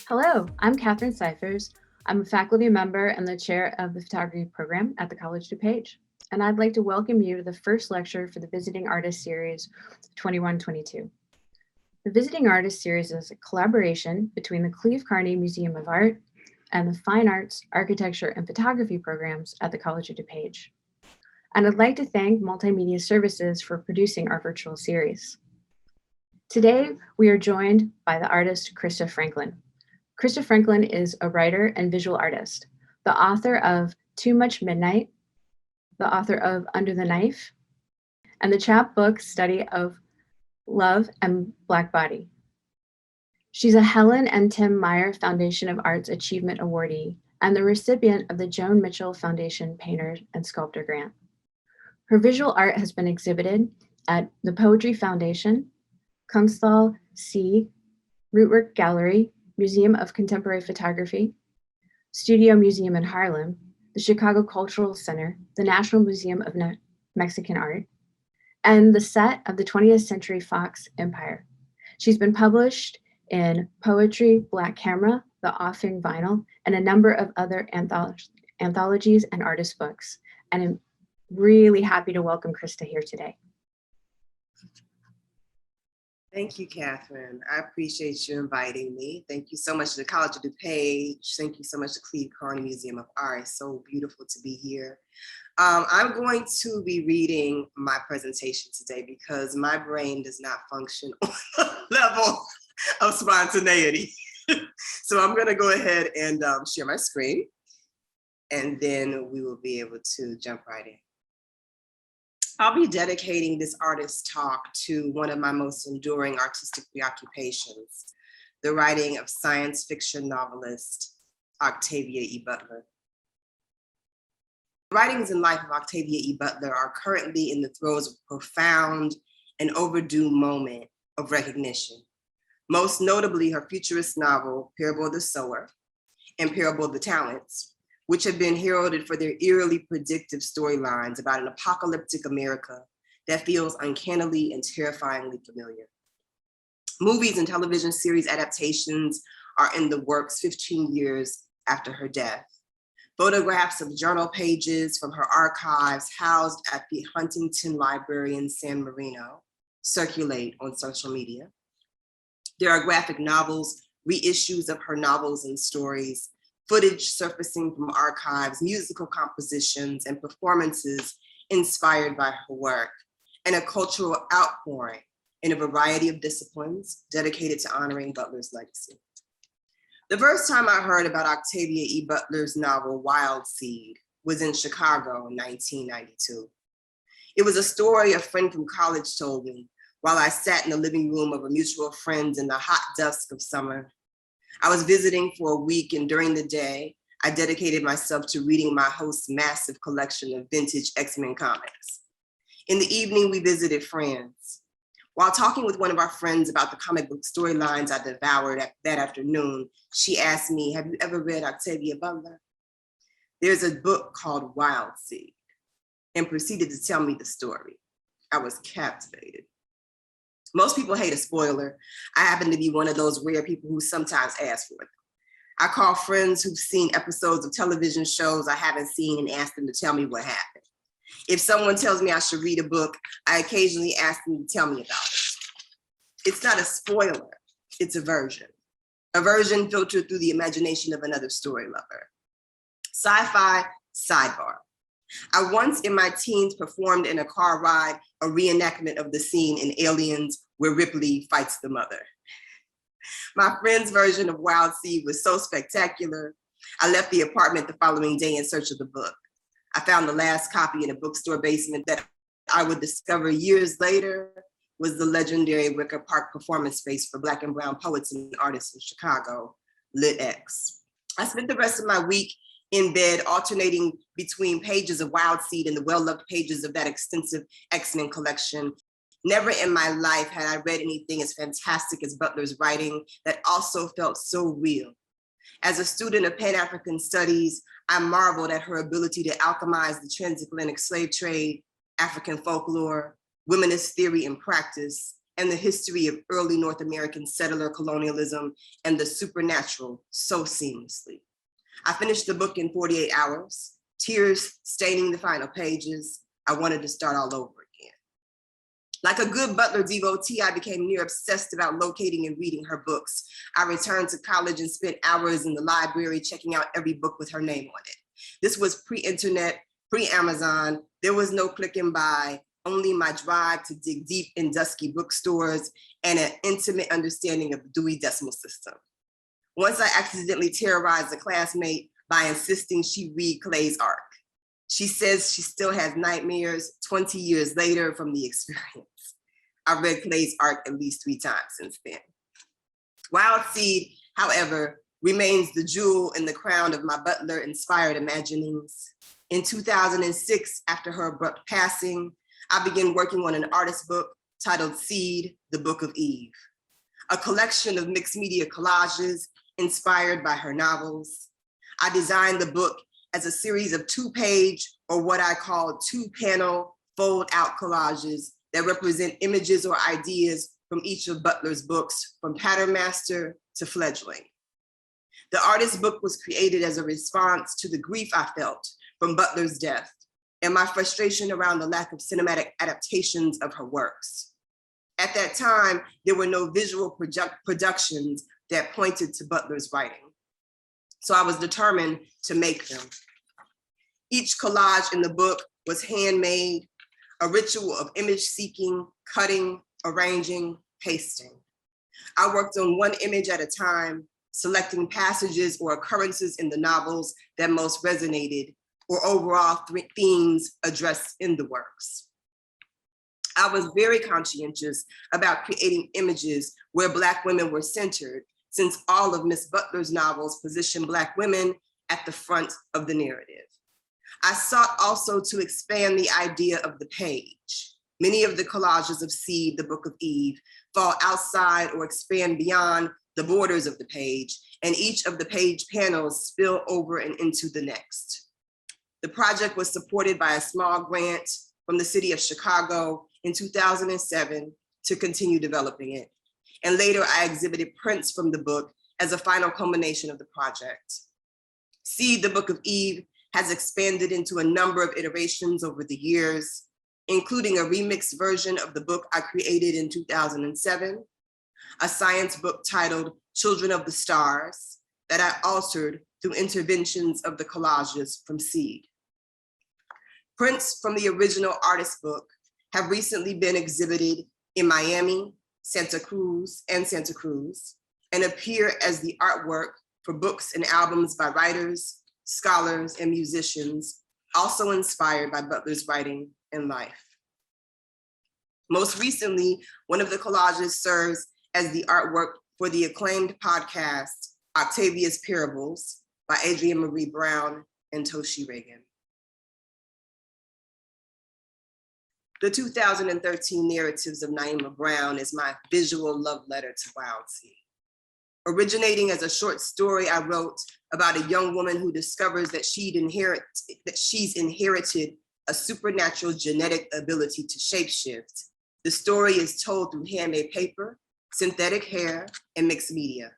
Hello, I'm Catherine Cyphers. I'm a faculty member and the chair of the photography program at the College DuPage. And I'd like to welcome you to the first lecture for the Visiting Artist Series 21-22. The Visiting Artist Series is a collaboration between the Cleve Carney Museum of Art and the Fine Arts, Architecture, and Photography programs at the College of DuPage. And I'd like to thank Multimedia Services for producing our virtual series. Today, we are joined by the artist Krista Franklin. Krista Franklin is a writer and visual artist, the author of Too Much Midnight, the author of Under the Knife, and the chapbook study of Love and Black Body. She's a Helen and Tim Meier Foundation of Arts Achievement Awardee and the recipient of the Joan Mitchell Foundation Painter and Sculptor Grant. Her visual art has been exhibited at the Poetry Foundation, Konsthall C, Rootwork Gallery, Museum of Contemporary Photography, Studio Museum in Harlem, the Chicago Cultural Center, the National Museum of Mexican Art, and the set of the 20th Century Fox Empire. She's been published in Poetry, Black Camera, The Offing Vinyl, and a number of other anthologies and artist books. And I'm really happy to welcome Krista here today. Thank you, Catherine. I appreciate you inviting me. Thank you so much to the College of DuPage. Thank you so much to Cleve Carney Museum of Art. It's so beautiful to be here. I'm going to be reading my presentation today because my brain does not function on the level of spontaneity. So I'm going to go ahead and share my screen, and then we will be able to jump right in. I'll be dedicating this artist talk to one of my most enduring artistic preoccupations, the writing of science fiction novelist Octavia E. Butler. The writings and life of Octavia E. Butler are currently in the throes of a profound and overdue moment of recognition, most notably her futurist novel, Parable of the Sower and Parable of the Talents, which have been heralded for their eerily predictive storylines about an apocalyptic America that feels uncannily and terrifyingly familiar. Movies and television series adaptations are in the works 15 years after her death. Photographs of journal pages from her archives housed at the Huntington Library in San Marino circulate on social media. There are graphic novels, reissues of her novels and stories, footage surfacing from archives, musical compositions, and performances inspired by her work, and a cultural outpouring in a variety of disciplines dedicated to honoring Butler's legacy. The first time I heard about Octavia E. Butler's novel, Wild Seed, was in Chicago in 1992. It was a story a friend from college told me while I sat in the living room of a mutual friend in the hot dusk of summer. I was visiting for a week, and during the day, I dedicated myself to reading my host's massive collection of vintage X-Men comics. In the evening, we visited friends. While talking with one of our friends about the comic book storylines I devoured that afternoon, she asked me, "Have you ever read Octavia Butler?" "There's a book called Wild Seed," and proceeded to tell me the story. I was captivated. Most people hate a spoiler. I happen to be one of those rare people who sometimes ask for them. I call friends who've seen episodes of television shows I haven't seen and ask them to tell me what happened. If someone tells me I should read a book, I occasionally ask them to tell me about it. It's not a spoiler, it's a version filtered through the imagination of another story lover. Sci-fi sidebar. I once in my teens performed in a car ride a reenactment of the scene in Aliens where Ripley fights the mother. My friend's version of Wild Seed was so spectacular, I left the apartment the following day in search of the book. I found the last copy in a bookstore basement that I would discover years later was the legendary Wicker Park performance space for Black and brown poets and artists in Chicago, Lit X. I spent the rest of my week in bed, alternating between pages of Wild Seed and the well-loved pages of that extensive X-Men collection. Never in my life had I read anything as fantastic as Butler's writing that also felt so real. As a student of Pan-African studies, I marveled at her ability to alchemize the transatlantic slave trade, African folklore, womanist theory and practice, and the history of early North American settler colonialism and the supernatural so seamlessly. I finished the book in 48 hours, tears staining the final pages. I wanted to start all over again. Like a good Butler devotee, I became near obsessed about locating and reading her books. I returned to college and spent hours in the library checking out every book with her name on it. This was pre-internet, pre-Amazon. There was no click and buy, only my drive to dig deep in dusky bookstores and an intimate understanding of the Dewey Decimal System. Once I accidentally terrorized a classmate by insisting she read Clay's Arc. She says she still has nightmares 20 years later from the experience. I've read Clay's Arc at least 3 times since then. Wild Seed, however, remains the jewel in the crown of my Butler-inspired imaginings. In 2006, after her abrupt passing, I began working on an artist book titled Seed, the Book of Eve, a collection of mixed media collages inspired by her novels. I designed the book as a series of 2-page, or what I call 2-panel fold-out collages that represent images or ideas from each of Butler's books, from Pattern Master to Fledgling. The artist book was created as a response to the grief I felt from Butler's death and my frustration around the lack of cinematic adaptations of her works. At that time, there were no visual productions that pointed to Butler's writing. So I was determined to make them. Each collage in the book was handmade, a ritual of image seeking, cutting, arranging, pasting. I worked on one image at a time, selecting passages or occurrences in the novels that most resonated, or overall themes addressed in the works. I was very conscientious about creating images where Black women were centered, since all of Miss Butler's novels position Black women at the front of the narrative. I sought also to expand the idea of the page. Many of the collages of Seed, the Book of Eve, fall outside or expand beyond the borders of the page, and each of the page panels spill over and into the next. The project was supported by a small grant from the city of Chicago in 2007 to continue developing it. And later I exhibited prints from the book as a final culmination of the project. Seed, the Book of Eve, has expanded into a number of iterations over the years, including a remixed version of the book I created in 2007, a science book titled Children of the Stars that I altered through interventions of the collages from Seed. Prints from the original artist book have recently been exhibited in Miami, Santa Cruz, and appear as the artwork for books and albums by writers, scholars, and musicians, also inspired by Butler's writing and life. Most recently, one of the collages serves as the artwork for the acclaimed podcast, Octavia's Parables, by Adrienne Marie Brown and Toshi Reagan. The 2013 Narratives of Naima Brown is my visual love letter to Wild Seed. Originating as a short story I wrote about a young woman who discovers that she's inherited a supernatural genetic ability to shapeshift, the story is told through handmade paper, synthetic hair, and mixed media.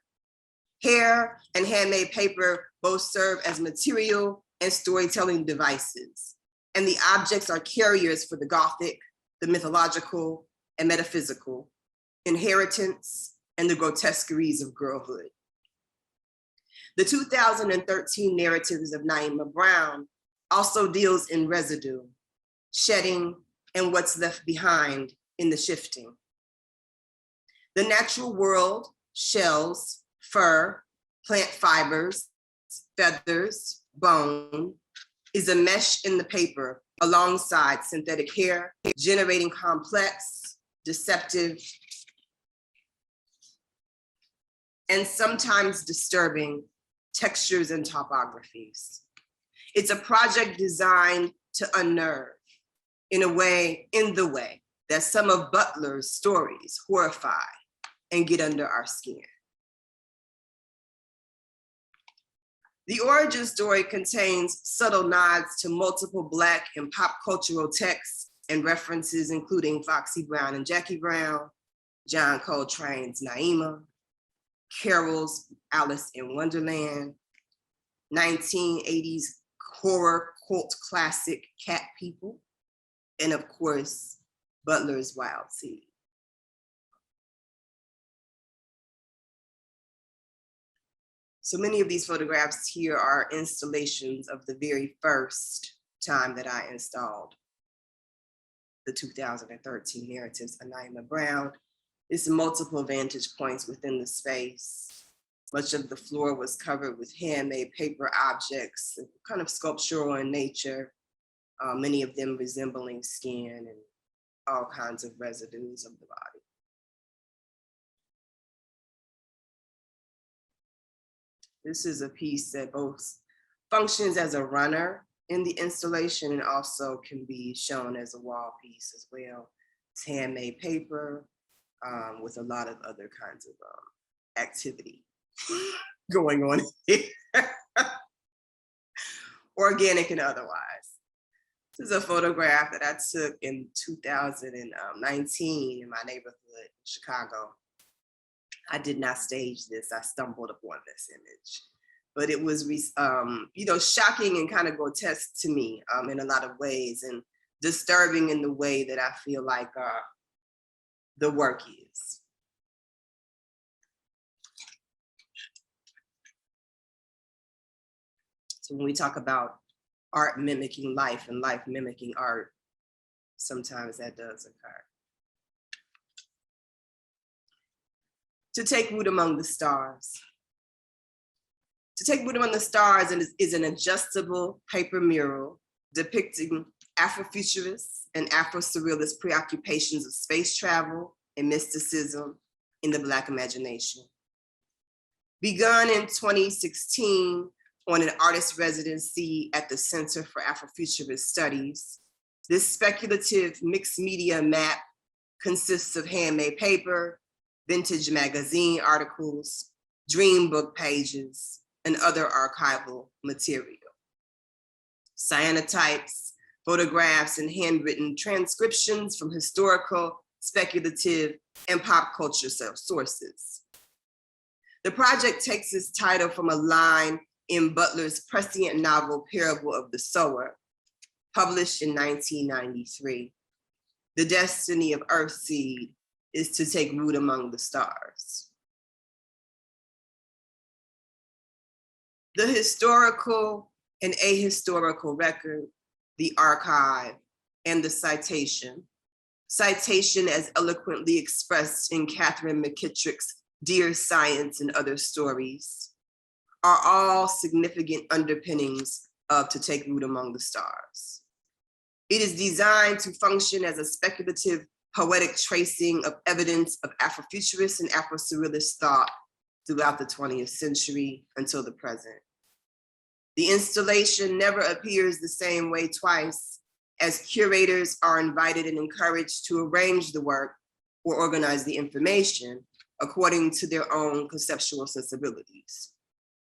Hair and handmade paper both serve as material and storytelling devices, and the objects are carriers for the Gothic, the mythological, and metaphysical, inheritance, and the grotesqueries of girlhood. The 2013 Narratives of Naima Brown also deals in residue, shedding, and what's left behind in the shifting. The natural world, shells, fur, plant fibers, feathers, bone, is a mesh in the paper alongside synthetic hair, generating complex, deceptive, and sometimes disturbing textures and topographies. It's a project designed to unnerve in the way that some of Butler's stories horrify and get under our skin. The origin story contains subtle nods to multiple Black and pop cultural texts and references, including Foxy Brown and Jackie Brown, John Coltrane's Naima, Carol's Alice in Wonderland, 1980s horror cult classic Cat People, and of course, Butler's Wild Seed. So many of these photographs here are installations of the very first time that I installed the 2013 narratives of Naima Brown. It's multiple vantage points within the space. Much of the floor was covered with handmade paper objects, kind of sculptural in nature, many of them resembling skin and all kinds of residues of the body. This is a piece that both functions as a runner in the installation and also can be shown as a wall piece as well. It's handmade paper with a lot of other kinds of activity going on here, organic and otherwise. This is a photograph that I took in 2019 in my neighborhood, Chicago. I did not stage this. I stumbled upon this image, but it was, shocking and kind of grotesque to me in a lot of ways, and disturbing in the way that I feel like the work is. So when we talk about art mimicking life and life mimicking art, sometimes that does occur. To take root among the stars. To take root among the stars is an adjustable paper mural depicting Afrofuturists and Afro-Surrealist preoccupations of space travel and mysticism in the Black imagination. Begun in 2016 on an artist residency at the Center for Afrofuturist Studies, this speculative mixed media map consists of handmade paper, vintage magazine articles, dream book pages, and other archival material. Cyanotypes, photographs, and handwritten transcriptions from historical, speculative, and pop culture sources. The project takes its title from a line in Butler's prescient novel, Parable of the Sower, published in 1993. The destiny of Earthseed is to take root among the stars. The historical and ahistorical record, the archive, and the citation as eloquently expressed in Catherine McKittrick's Dear Science and Other Stories, are all significant underpinnings of To Take Root Among the Stars. It is designed to function as a speculative poetic tracing of evidence of Afrofuturist and Afro-Surrealist thought throughout the 20th century until the present. The installation never appears the same way twice, as curators are invited and encouraged to arrange the work or organize the information according to their own conceptual sensibilities,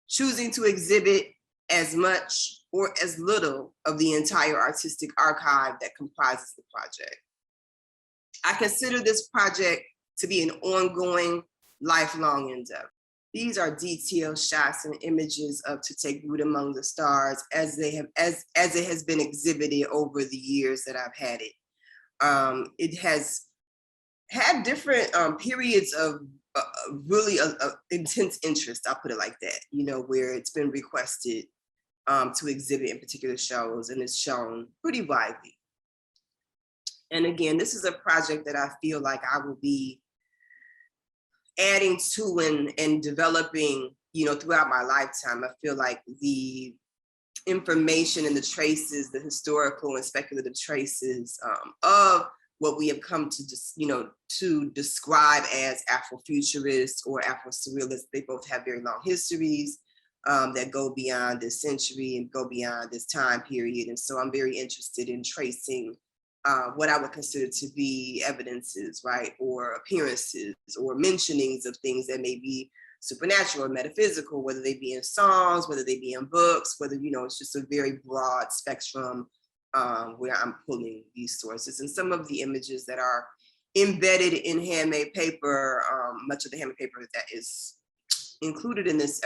choosing to exhibit as much or as little of the entire artistic archive that comprises the project. I consider this project to be an ongoing, lifelong endeavor. These are detailed shots and images of To Take Root Among the Stars as it has been exhibited over the years that I've had it. It has had different periods of really intense interest, I'll put it like that, where it's been requested to exhibit in particular shows, and it's shown pretty widely. And again, this is a project that I feel like I will be adding to and developing, throughout my lifetime. I feel like the information and the traces, the historical and speculative traces of what we have come to to describe as Afrofuturists or Afro-Surrealists, they both have very long histories that go beyond this century and go beyond this time period. And so I'm very interested in tracing what I would consider to be evidences, right? Or appearances or mentionings of things that may be supernatural or metaphysical, whether they be in songs, whether they be in books, whether, it's just a very broad spectrum where I'm pulling these sources. And some of the images that are embedded in handmade paper. Much of the handmade paper that is included in this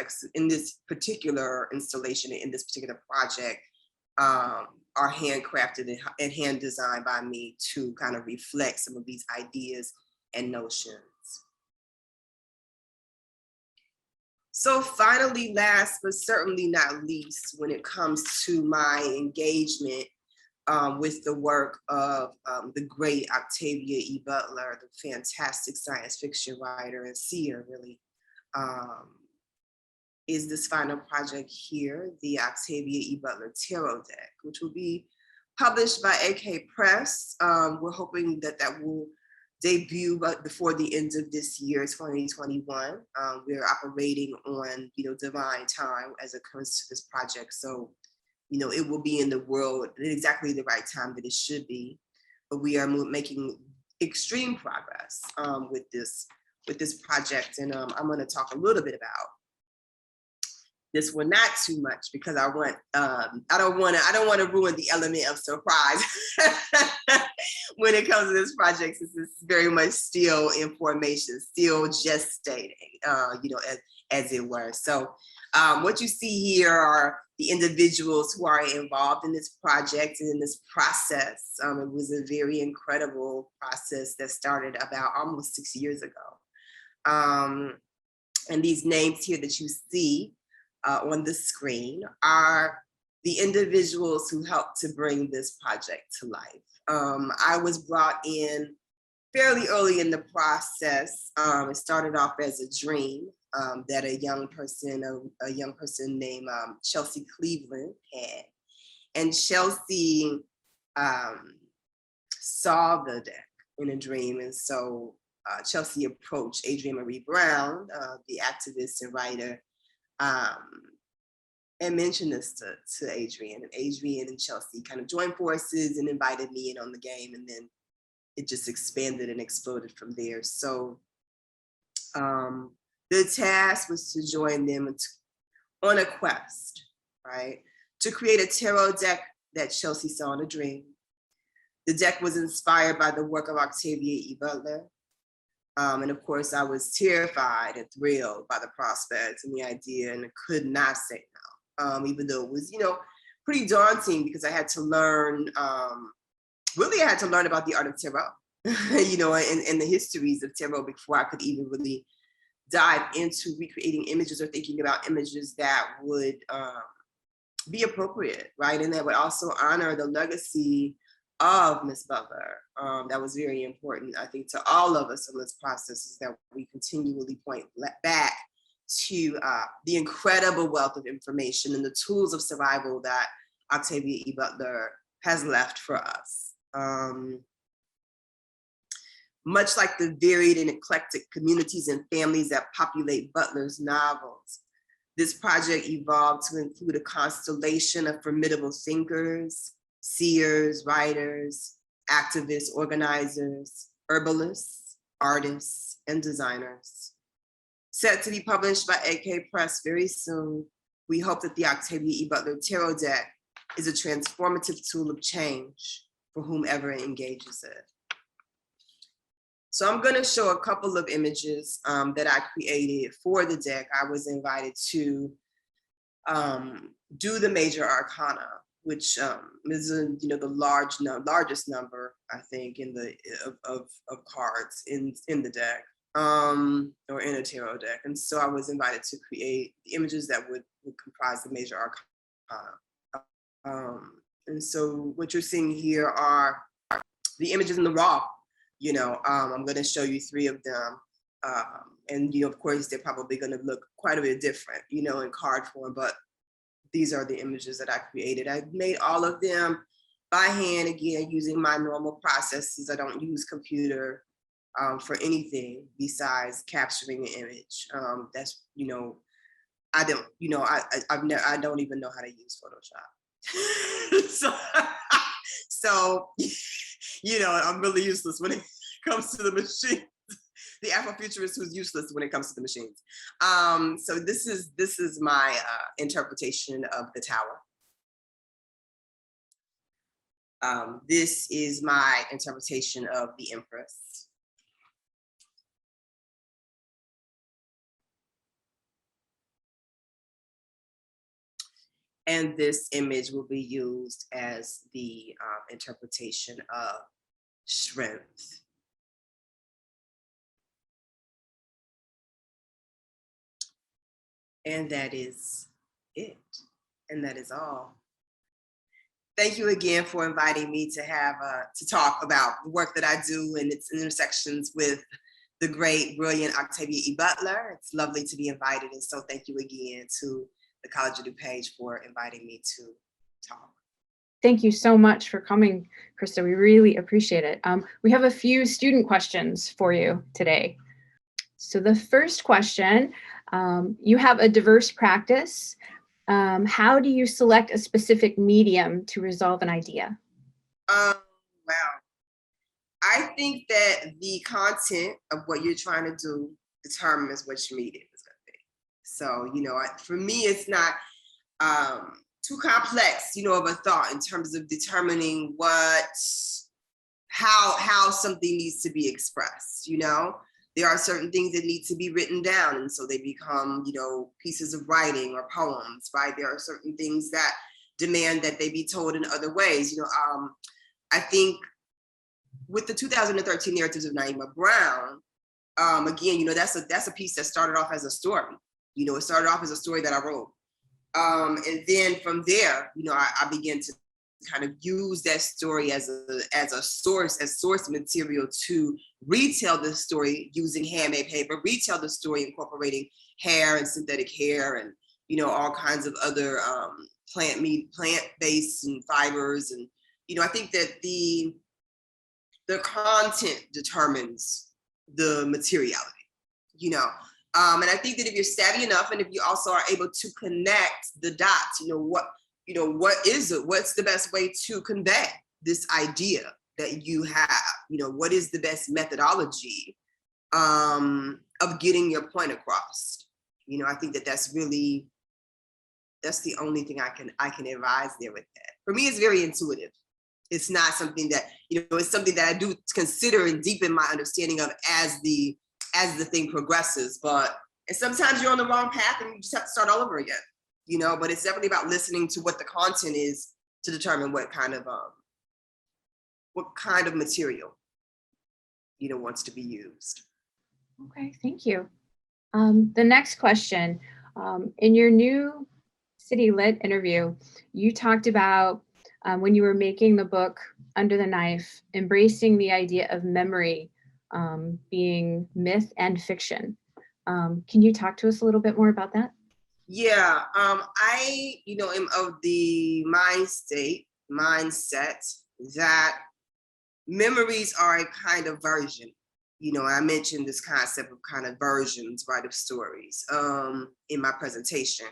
particular installation, in this particular project, are handcrafted and hand designed by me to kind of reflect some of these ideas and notions. So finally, last but certainly not least, when it comes to my engagement with the work of the great Octavia E. Butler, the fantastic science fiction writer and seer, really, is this final project here, the Octavia E. Butler Tarot Deck, which will be published by AK Press. We're hoping that that will debut before the end of this year, 2021. We're operating on, divine time as it comes to this project. So, it will be in the world at exactly the right time that it should be. But we are making extreme progress with this project, and I'm going to talk a little bit about this one, not too much, because I don't want to ruin the element of surprise when it comes to this project, since it's very much still in formation, still gestating, as it were. So what you see here are the individuals who are involved in this project and in this process. It was a very incredible process that started about almost 6 years ago. And these names here that you see on the screen are the individuals who helped to bring this project to life. I was brought in fairly early in the process. It started off as a dream that a young person named Chelsea Cleveland had. And Chelsea saw the deck in a dream. And so Chelsea approached Adrienne Marie Brown, the activist and writer, and mentioned this to Adrienne. And Adrienne and Chelsea kind of joined forces and invited me in on the game. And then it just expanded and exploded from there. So the task was to join them on a quest, right? To create a tarot deck that Chelsea saw in a dream. The deck was inspired by the work of Octavia E. Butler. And of course, I was terrified and thrilled by the prospects and the idea, and I could not say no, even though it was, pretty daunting, because I had to learn, really I had to learn about the art of tarot, and the histories of tarot before I could even really dive into recreating images or thinking about images that would be appropriate, right? And that would also honor the legacy of Miss Butler. That was very important, I think, to all of us in this process, is that we continually point back to the incredible wealth of information and the tools of survival that Octavia E. Butler has left for us. Much like the varied and eclectic communities and families that populate Butler's novels, this project evolved to include a constellation of formidable thinkers, seers, writers, activists, organizers, herbalists, artists, and designers. Set to be published by AK Press very soon, we hope that the Octavia E. Butler Tarot Deck is a transformative tool of change for whomever engages it. So I'm going to show a couple of images that I created for the deck. I was invited to do the major arcana, which is the largest number, I think, in of cards in the deck, or in a tarot deck. And so I was invited to create the images that would comprise the major arcana. And so what you're seeing here are the images in the raw. I'm going to show you 3 of them. And, of course, they're probably going to look quite a bit different, in card form, but these are the images that I created. I made all of them by hand, again, using my normal processes. I don't use computer for anything besides capturing an image. That's, I don't even know how to use Photoshop. So, I'm really useless when it comes to the machine. The Afrofuturist who's useless when it comes to the machines. So this is my interpretation of the Tower. This is my interpretation of the Empress. And this image will be used as the interpretation of strength. And that is it. And that is all. Thank you again for inviting me to have to talk about the work that I do and its intersections with the great, brilliant Octavia E. Butler. It's lovely to be invited. And so thank you again to the College of DuPage for inviting me to talk. Thank you so much for coming, Krista. We really appreciate it. We have a few student questions for you today. So the first question, you have a diverse practice. How do you select a specific medium to resolve an idea? Wow. I think that the content of what you're trying to do determines what your medium is going to be. So, you know, for me, it's not too complex, you know, of a thought in terms of determining how something needs to be expressed, you know? There are certain things that need to be written down, and so they become, you know, pieces of writing or poems, right? There are certain things that demand that they be told in other ways. You know, I think with the 2013 narratives of Naima Brown, again, you know, that's a piece that started off as a story. You know, it started off as a story that I wrote, and then from there, you know, I began to kind of use that story as a source material to retell the story using handmade paper, retell the story incorporating hair and synthetic hair and, you know, all kinds of other plant-based and fibers. And, you know, I think that the content determines the materiality, you know. And I think that if you're savvy enough and if you also are able to connect the dots, you know, what is it? What's the best way to convey this idea that you have? You know, what is the best methodology of getting your point across? You know, I think that that's the only thing I can advise there with that. For me, it's very intuitive. It's not something that, you know, it's something that I do consider and deepen my understanding of as the thing progresses. And sometimes you're on the wrong path and you just have to start all over again. You know, but it's definitely about listening to what the content is to determine what kind of material, you know, wants to be used. Okay, thank you. The next question, in your new City Lit interview, you talked about when you were making the book Under the Knife, embracing the idea of memory being myth and fiction. Can you talk to us a little bit more about that? Yeah, I, you know, am of the mindset that memories are a kind of version. You know, I mentioned this concept of kind of versions, right, of stories in my presentation.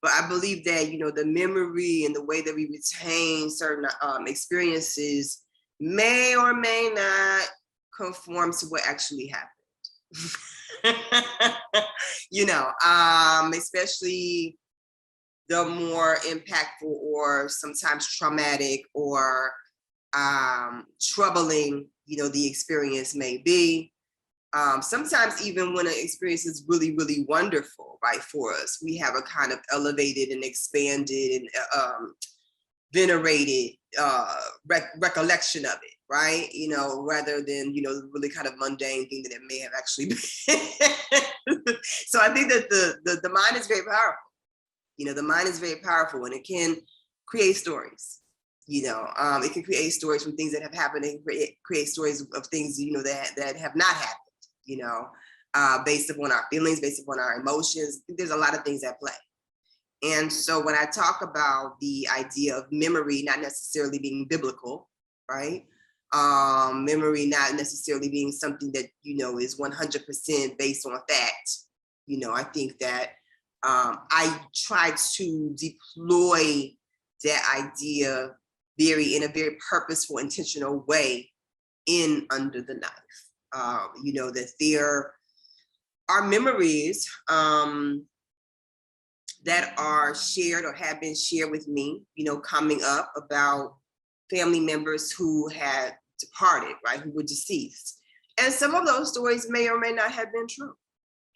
But I believe that, you know, the memory and the way that we retain certain experiences may or may not conform to what actually happened. You know, especially the more impactful or sometimes traumatic or troubling, you know, the experience may be. Sometimes even when an experience is really, really wonderful, right, for us, we have a kind of elevated and expanded and venerated recollection of it, right? You know, rather than, you know, the really kind of mundane thing that it may have actually been. So I think that the mind is very powerful. You know, the mind is very powerful and it can create stories. You know, it can create stories from things that have happened and create stories of things, you know, that have not happened, you know, based upon our feelings, based upon our emotions. I think there's a lot of things at play. And so when I talk about the idea of memory not necessarily being biblical, right? Memory not necessarily being something that, you know, is 100% based on fact. You know, I think that I try to deploy that idea in a very purposeful, intentional way in Under the Knife. You know, that there are memories that are shared or have been shared with me, you know, coming up about family members who had departed, right, who were deceased. And some of those stories may or may not have been true.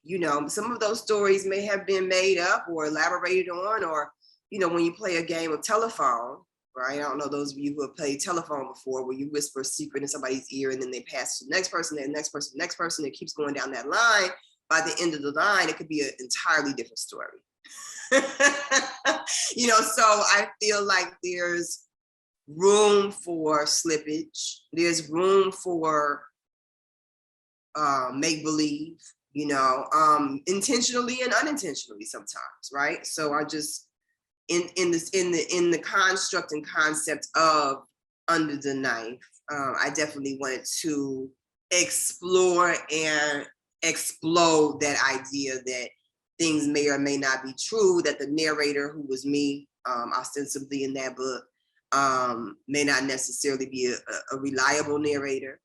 You know, some of those stories may have been made up or elaborated on or, when you play a game of telephone, right? I don't know those of you who have played telephone before, where you whisper a secret in somebody's ear and then they pass to the next person, and the next person, the next person. It keeps going down that line. By the end of the line, it could be an entirely different story. So I feel like there's room for slippage. There's room for make believe, intentionally and unintentionally sometimes, right? So I just in the construct and concept of Under the Knife, I definitely wanted to explore and explode that idea that things may or may not be true, that the narrator, who was me, ostensibly in that book, may not necessarily be a reliable narrator,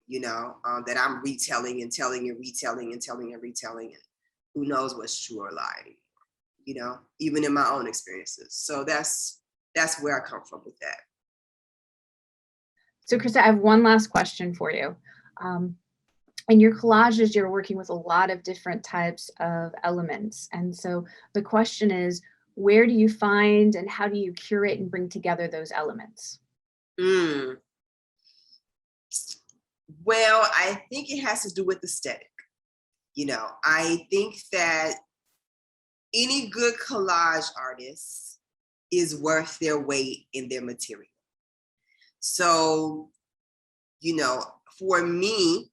that I'm retelling and telling and retelling and telling and retelling, and who knows what's true or lying, even in my own experiences. So that's where I come from with that. So Krista, I have one last question for you. In your collages, you're working with a lot of different types of elements. And so the question is, where do you find and how do you curate and bring together those elements? Well, I think it has to do with aesthetic. I think that any good collage artist is worth their weight in their material. So, for me,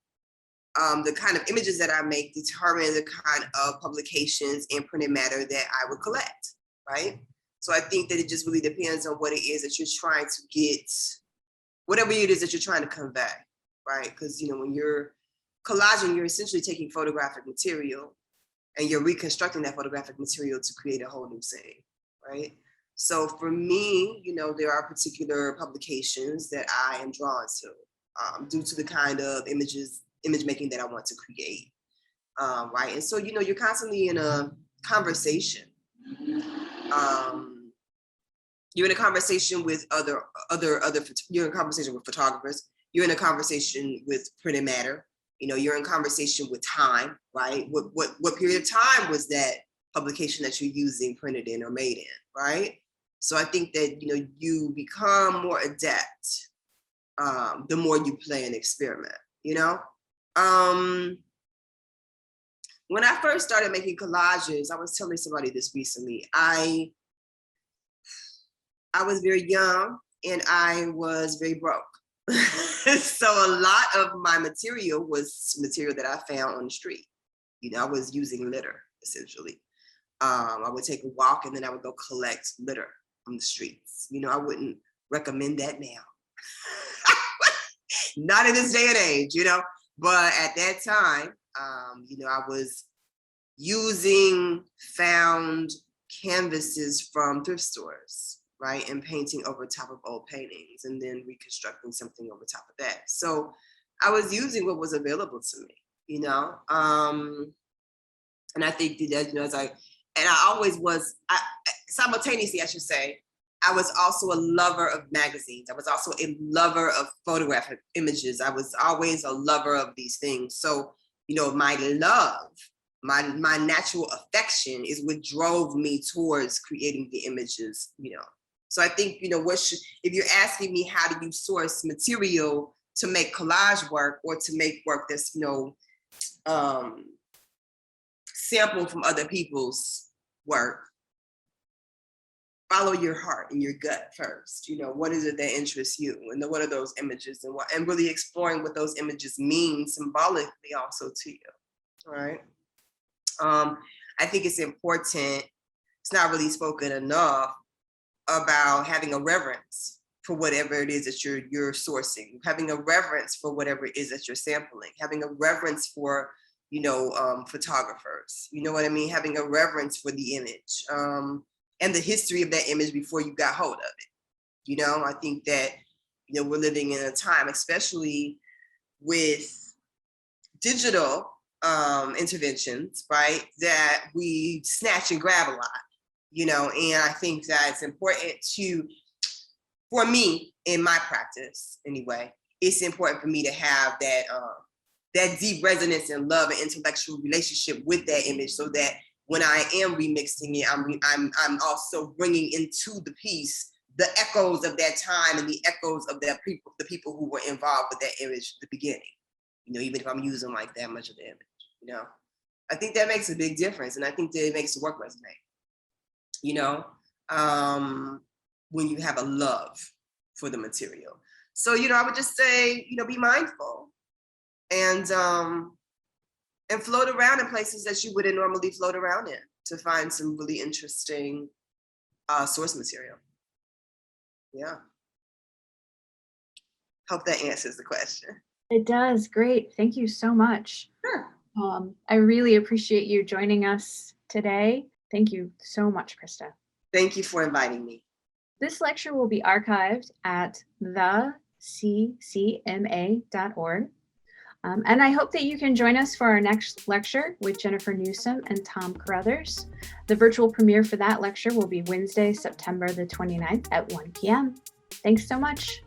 the kind of images that I make determine the kind of publications and printed matter that I would collect, right? So I think that it just really depends on what it is that you're trying to get, whatever it is that you're trying to convey, right? Because, when you're collaging, you're essentially taking photographic material and you're reconstructing that photographic material to create a whole new scene, right? So for me, there are particular publications that I am drawn to due to the kind of image making that I want to create, right? And so, you're constantly in a conversation. You're in a conversation with you're in a conversation with photographers. You're in a conversation with printed matter. You're in conversation with time, right? What period of time was that publication that you're using printed in or made in, right? So I think that, you become more adept the more you play and experiment, When I first started making collages, I was telling somebody this recently, I was very young and I was very broke. So a lot of my material was material that I found on the street. I was using litter, essentially. I would take a walk and then I would go collect litter on the streets. I wouldn't recommend that now. Not in this day and age, but at that time, I was using found canvases from thrift stores, right? And painting over top of old paintings and then reconstructing something over top of that. So I was using what was available to me, and I think that, I always was, simultaneously, I should say, I was also a lover of magazines. I was also a lover of photographic images. I was always a lover of these things. So, my love, my natural affection is what drove me towards creating the images, So I think, if you're asking me how do you source material to make collage work or to make work that's, sample from other people's work, follow your heart and your gut first. What is it that interests you? And what are those images and really exploring what those images mean symbolically also to you, right? I think it's important, it's not really spoken enough about having a reverence for whatever it is that you're sourcing, having a reverence for whatever it is that you're sampling, having a reverence for, photographers, you know what I mean? Having a reverence for the image and the history of that image before you got hold of it. I think that, we're living in a time, especially with digital interventions, right, that we snatch and grab a lot, and I think that it's important for me, in my practice anyway, it's important for me to have that deep resonance and love and intellectual relationship with that image so that when I am remixing it, I'm also bringing into the piece the echoes of that time and the echoes of the people who were involved with that image at the beginning. You know, even if I'm using like that much of the image, you know, I think that makes a big difference, and I think that it makes the work resonate. You know, when you have a love for the material. So, you know, I would just say, you know, be mindful and float around in places that you wouldn't normally float around in to find some really interesting source material. Yeah. Hope that answers the question. It does. Great. Thank you so much. Sure. I really appreciate you joining us today. Thank you so much, Krista. Thank you for inviting me. This lecture will be archived at theccma.org. And I hope that you can join us for our next lecture with Jennifer Newsom and Tom Carruthers. The virtual premiere for that lecture will be Wednesday, September the 29th at 1 p.m. Thanks so much.